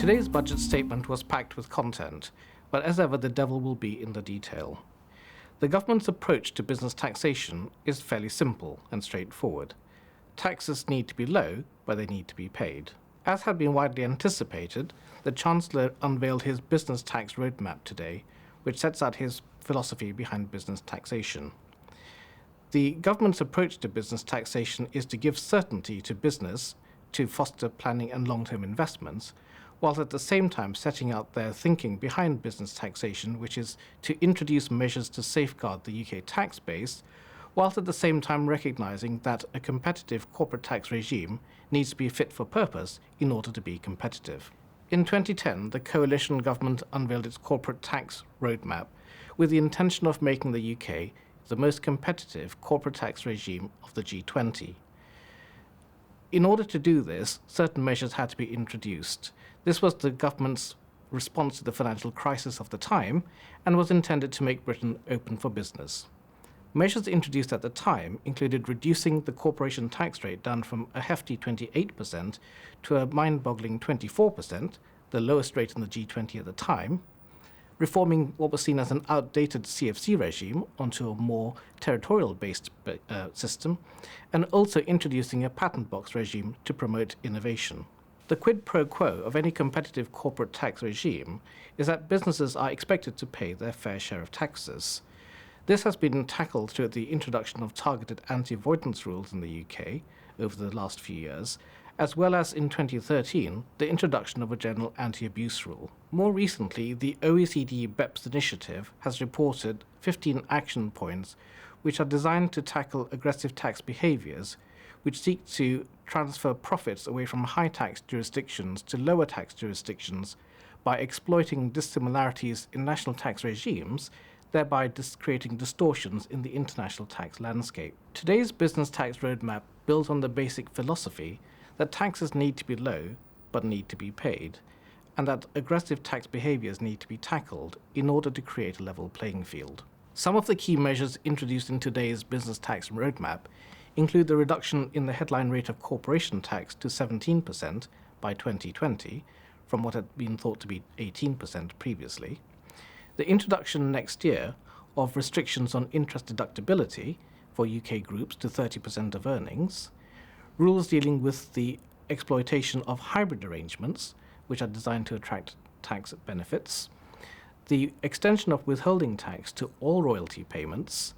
Today's budget statement was packed with content, but as ever the devil will be in the detail. The government's approach to business taxation is fairly simple and straightforward. Taxes need to be low, but they need to be paid. As had been widely anticipated, the Chancellor unveiled his business tax roadmap today, which sets out his philosophy behind business taxation. The government's approach to business taxation is to give certainty to business, to foster planning and long-term investments, whilst at the same time setting out their thinking behind business taxation, which is to introduce measures to safeguard the UK tax base, whilst at the same time recognising that a competitive corporate tax regime needs to be fit for purpose in order to be competitive. In 2010, the coalition government unveiled its corporate tax roadmap with the intention of making the UK the most competitive corporate tax regime of the G20. In order to do this, certain measures had to be introduced. This was the government's response to the financial crisis of the time and was intended to make Britain open for business. Measures introduced at the time included reducing the corporation tax rate down from a hefty 28% to a mind-boggling 24%, the lowest rate in the G20 at the time, reforming what was seen as an outdated CFC regime onto a more territorial-based system, and also introducing a patent box regime to promote innovation. The quid pro quo of any competitive corporate tax regime is that businesses are expected to pay their fair share of taxes. This has been tackled through the introduction of targeted anti-avoidance rules in the UK over the last few years, as well as in 2013, the introduction of a general anti-abuse rule. More recently, the OECD BEPS initiative has reported 15 action points which are designed to tackle aggressive tax behaviours, which seek to transfer profits away from high-tax jurisdictions to lower tax jurisdictions by exploiting dissimilarities in national tax regimes, thereby creating distortions in the international tax landscape. Today's business tax roadmap builds on the basic philosophy that taxes need to be low, but need to be paid, and that aggressive tax behaviours need to be tackled in order to create a level playing field. Some of the key measures introduced in today's business tax roadmap include the reduction in the headline rate of corporation tax to 17% by 2020, from what had been thought to be 18% previously, the introduction next year of restrictions on interest deductibility for UK groups to 30% of earnings, rules dealing with the exploitation of hybrid arrangements, which are designed to attract tax benefits, the extension of withholding tax to all royalty payments,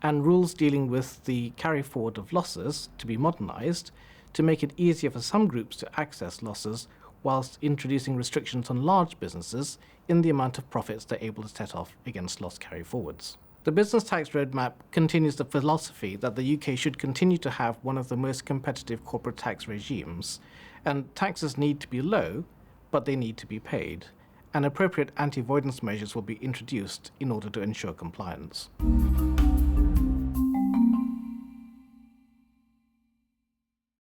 and rules dealing with the carry forward of losses to be modernised to make it easier for some groups to access losses whilst introducing restrictions on large businesses in the amount of profits they're able to set off against loss carry forwards. The business tax roadmap continues the philosophy that the UK should continue to have one of the most competitive corporate tax regimes, and taxes need to be low, but they need to be paid, and appropriate anti-avoidance measures will be introduced in order to ensure compliance.